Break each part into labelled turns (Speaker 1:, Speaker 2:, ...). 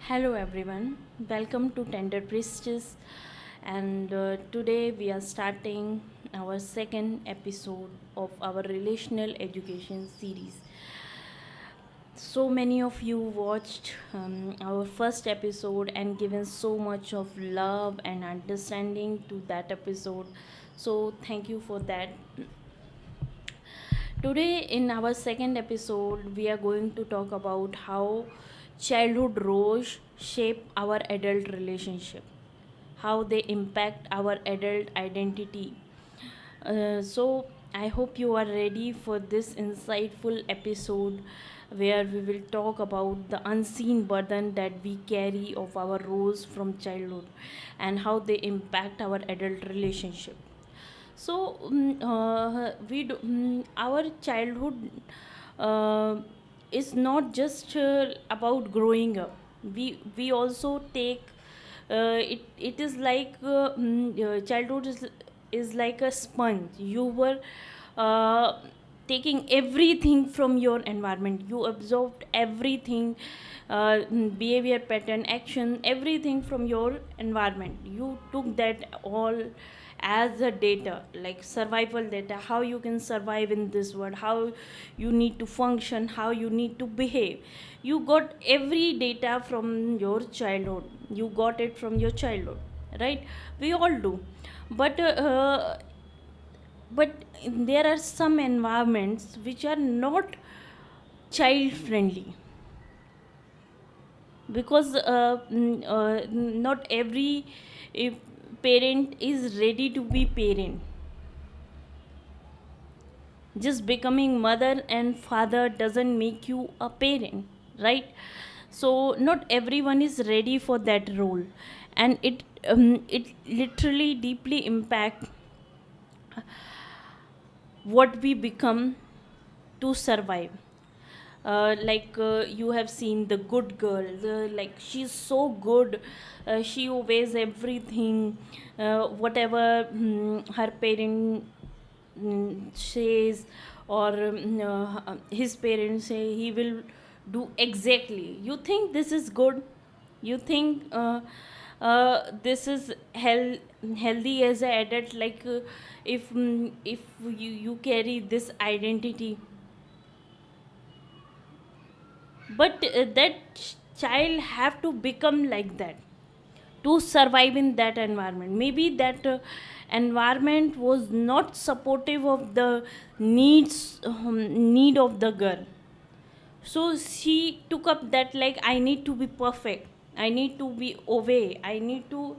Speaker 1: Hello everyone, welcome to Tender Priestess, and today we are starting our second episode of our relational education series. So many of you watched our first episode and given so much of love and understanding to that episode. So, thank you for that. Today, in our second episode, we are going to talk about how childhood roles shape our adult relationship, how they impact our adult identity. I hope you are ready for this insightful episode where we will talk about the unseen burden that we carry of our roles from childhood and how they impact our adult relationship. Our childhood uh, is not just about growing up. We also take it is like childhood is like a sponge. You were uh, taking everything from your environment. You absorbed everything, behavior pattern, action, everything from your environment. You took that all as a data, like survival data, how you can survive in this world, how you need to function, how you need to behave. You got every data from your childhood. You got it from your childhood, right? We all do. But uh, but there are some environments which are not child friendly because not every uh, parent is ready to be parent. Just becoming mother and father doesn't make you a parent, right? So not everyone is ready for that role, and it literally deeply impact what we become to survive. You have seen the good girl, like she's so good, she obeys everything, whatever her parent says, or his parents say, he will do exactly. You think this is good? You think this is healthy as an adult? If you carry this identity, but that child have to become like that to survive in that environment. Maybe that environment was not supportive of the need of the girl, so she took up that, like, I need to be perfect, I need to be away, I need to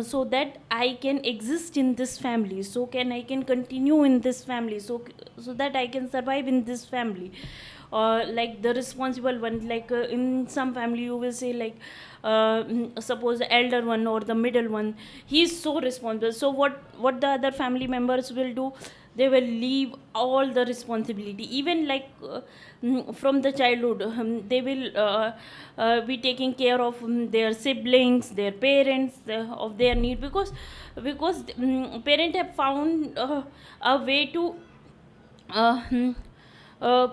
Speaker 1: so that I can exist in this family, so I can continue in this family, so that I can survive in this family. Or like the responsible one, in some family you will say, like, suppose the elder one or the middle one, he is so responsible. So what the other family members will do, they will leave all the responsibility, even from the childhood. They will be taking care of their siblings, their parents, of their need, because parent have found a way to uh, hmm, uh,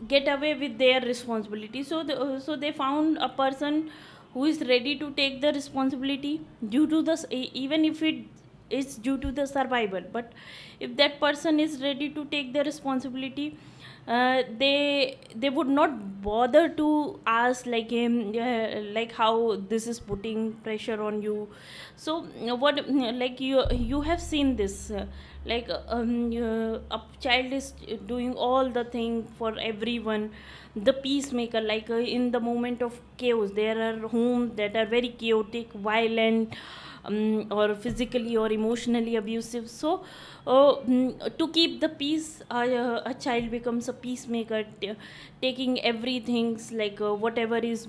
Speaker 1: get away with their responsibility. So they found a person who is ready to take the responsibility due to even if it is due to the survival. But if that person is ready to take the responsibility, they would not bother to ask, like him, like how this is putting pressure on you. So what like you have seen this, a child is doing all the thing for everyone, the peacemaker. In the moment of chaos, there are homes that are very chaotic, violent, or physically or emotionally abusive. So to keep the peace, a child becomes a peacemaker, taking everything, whatever is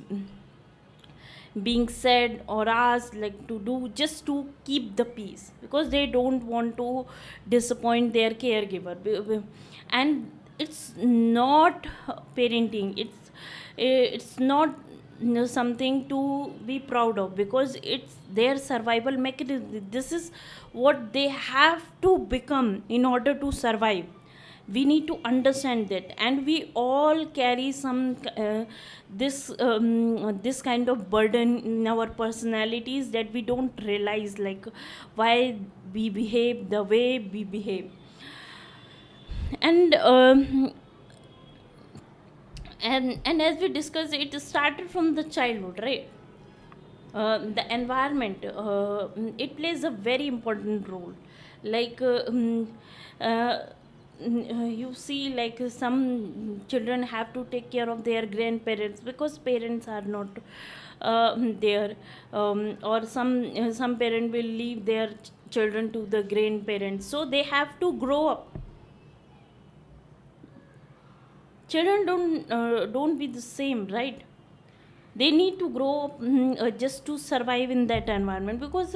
Speaker 1: being said or asked, like to do, just to keep the peace, because they don't want to disappoint their caregiver. And it's not parenting, it's not something to be proud of, because it's their survival mechanism. This is what they have to become in order to survive. We need to understand that, and we all carry some this kind of burden in our personalities that we don't realize, like why we behave the way we behave. And um, and and as we discussed, it started from the childhood, right? The environment, it plays a very important role. like uh, you see, like some children have to take care of their grandparents because parents are not there, or some parent will leave their children to the grandparents, so they have to grow up. Children don't be the same, right? They need to grow up, just to survive in that environment, because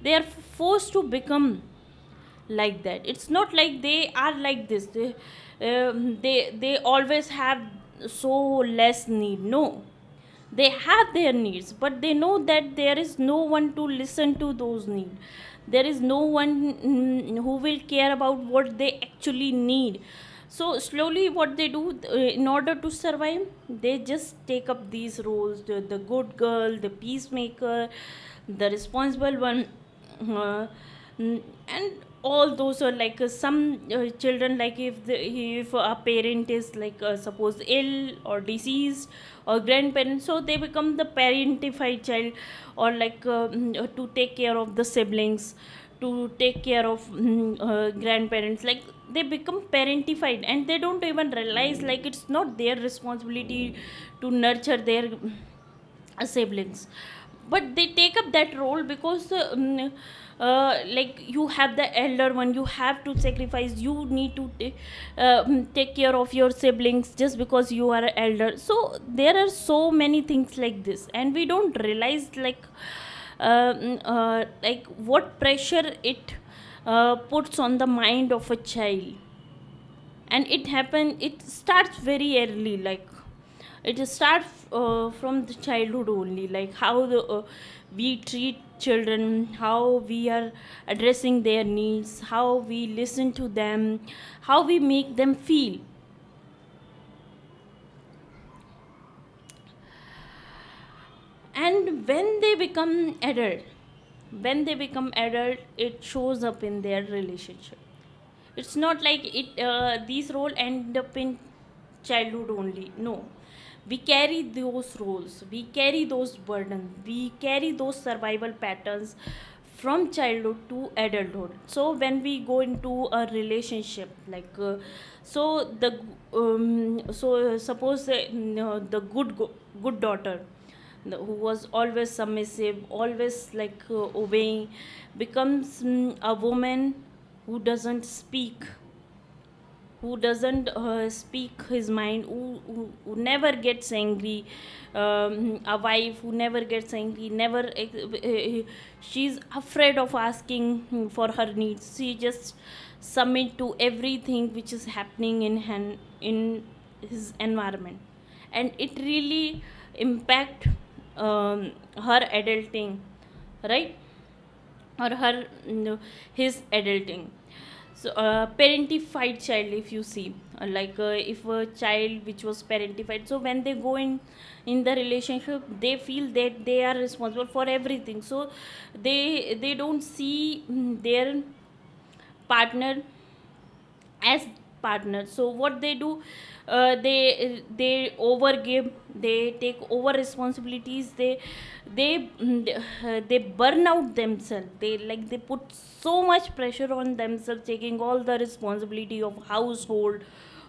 Speaker 1: they are forced to become like that. It's not like they are like this, they always have so less need. No, they have their needs, but they know that there is no one to listen to those needs. There is no one who will care about what they actually need. So slowly what they do, in order to survive, they just take up these roles: the good girl, the peacemaker, the responsible one, uh, and all those are like some children, like if a parent is like suppose ill or deceased, or grandparents, so they become the parentified child, or like to take care of the siblings, to take care of grandparents. Like they become parentified, and they don't even realize like it's not their responsibility to nurture their siblings, but they take up that role because like you have the elder one, you have to sacrifice, you need to take care of your siblings just because you are elder. So there are so many things like this, and we don't realize like what pressure it puts on the mind of a child. And it starts very early, like it starts from the childhood only, like how we treat children, how we are addressing their needs, how we listen to them, how we make them feel. And when they become adult, it shows up in their relationship. It's not like it these roles end up in childhood only. No, we carry those roles, we carry those burdens, we carry those survival patterns from childhood to adulthood. So when we go into a relationship, like so the suppose the good daughter, who was always submissive, always like obeying, becomes a woman who doesn't speak, who doesn't speak his mind, who never gets angry, a wife who never gets angry, never she's afraid of asking for her needs. She just submit to everything which is happening in his environment, and it really impact her adulting, right? Or his adulting. So parentified child, if you see, like if a child which was parentified, so when they go in the relationship, they feel that they are responsible for everything. So they don't see their partner as partner. So what they do, they overgive, they take over responsibilities, they burn out themselves, they put so much pressure on themselves, taking all the responsibility of household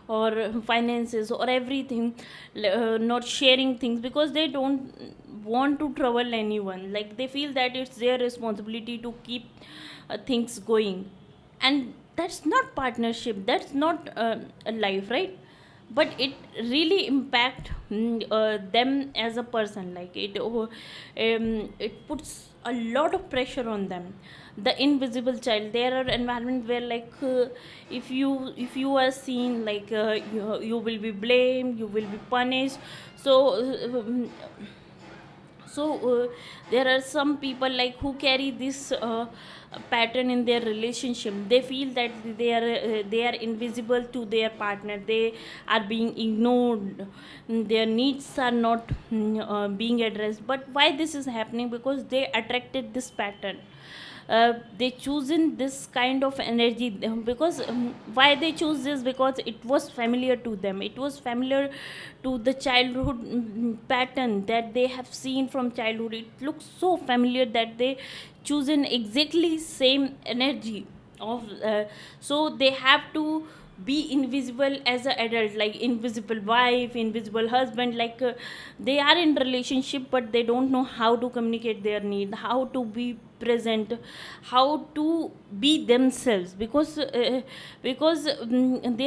Speaker 1: or finances or everything, not sharing things because they don't want to trouble anyone. Like they feel that it's their responsibility to keep things going. And that's not partnership, that's not a life, right? But it really impact them as a person. Like it puts a lot of pressure on them. The invisible child, there are environments where like if you are seen, like you will be blamed, you will be punished. So So there are some people like who carry this pattern in their relationship. They feel that they are invisible to their partner, they are being ignored, their needs are not being addressed. But why this is happening? Because they attracted this pattern. They chosen this kind of energy because why they choose this? Because it was familiar to them, it was familiar to the childhood pattern that they have seen from childhood. It looks so familiar that they choose an exactly same energy of so they have to be invisible as an adult, like invisible wife, invisible husband, like they are in relationship but they don't know how to communicate their need, how to be present, how to be themselves, because they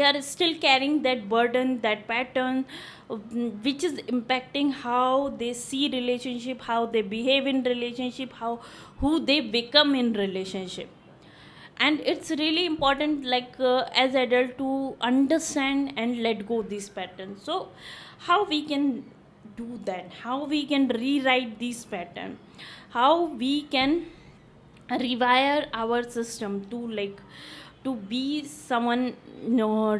Speaker 1: are still carrying that burden, that pattern, which is impacting how they see relationship, how they behave in relationship, how who they become in relationship. And it's really important, like as adult, to understand and let go these patterns. So how we can do that, how we can rewrite these patterns, how we can rewire our system to like to be someone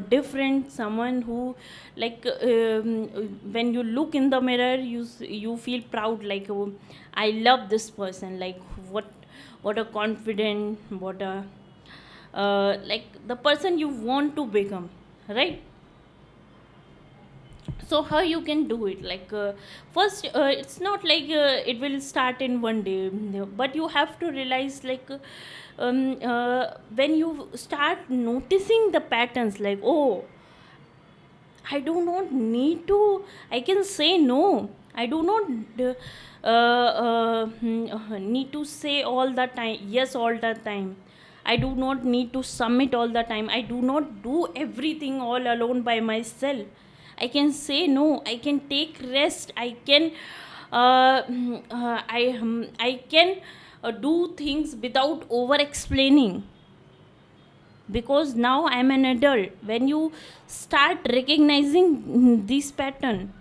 Speaker 1: different, someone who like when you look in the mirror, you feel proud, like oh, I love this person, like what a confident, what a like the person you want to become, right? So how you can do it? Like first it's not like it will start in one day, but you have to realize like when you start noticing the patterns, like oh, I do not need to, I can say no, I do not need to say all the time yes all the time, I do not need to submit all the time, I do not do everything all alone by myself. I can say no, I can take rest, I can I can do things without over explaining, because now I'm an adult. When you start recognizing this pattern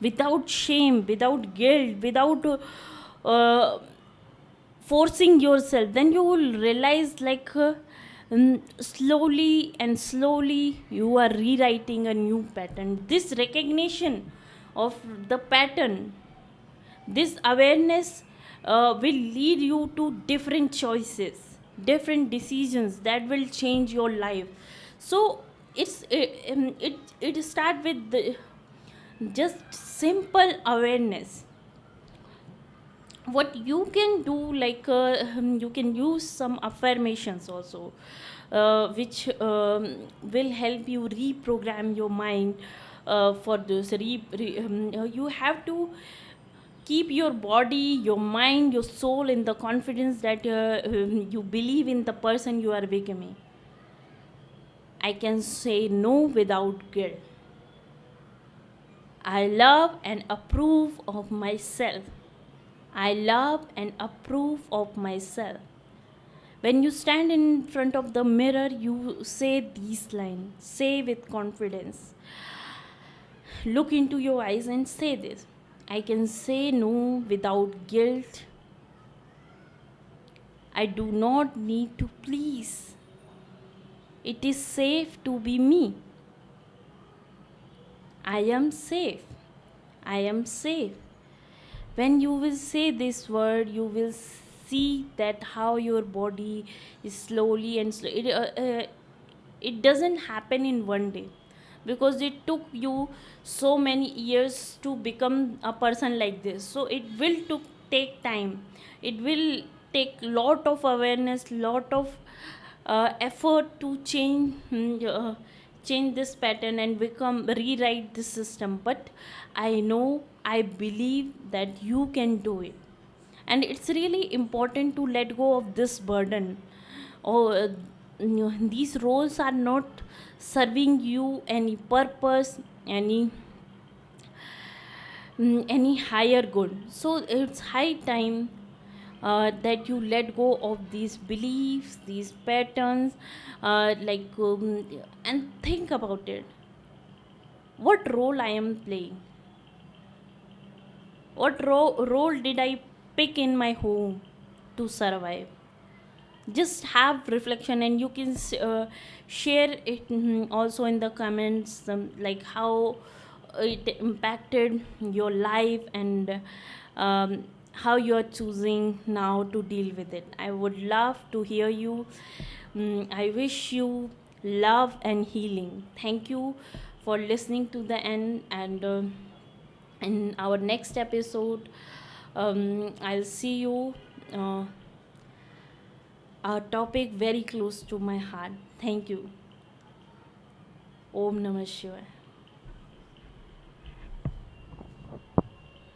Speaker 1: without shame, without guilt, without uh, forcing yourself, then you will realize like slowly and slowly you are rewriting a new pattern. This recognition of the pattern, this awareness will lead you to different choices, different decisions that will change your life. So it start with just simple awareness. What you can do, like you can use some affirmations also, which will help you reprogram your mind for this you have to keep your body, your mind, your soul in the confidence that you believe in the person you are becoming. I can say no without guilt. I love and approve of myself. I love and approve of myself. When you stand in front of the mirror, you say these lines. Say with confidence. Look into your eyes and say this. I can say no without guilt. I do not need to please. It is safe to be me. I am safe. I am safe. When you will say this word, you will see that how your body is slowly and it doesn't happen in one day, because it took you so many years to become a person like this. So it will take time, it will take lot of awareness, lot of effort to change this pattern and become rewrite this system. But I know, I believe that you can do it. And it's really important to let go of this burden. Oh these roles are not serving you any purpose, any higher good. So it's high time that you let go of these beliefs, these patterns, and think about it. What role I am playing? What role did I pick in my home to survive? Just have reflection, and you can share it also in the comments, like how it impacted your life, and how you are choosing now to deal with it. I would love to hear you. I wish you love and healing. Thank you for listening to the end, and in our next episode, I'll see you. A topic very close to my heart. Thank you. Om Namah Shivaya.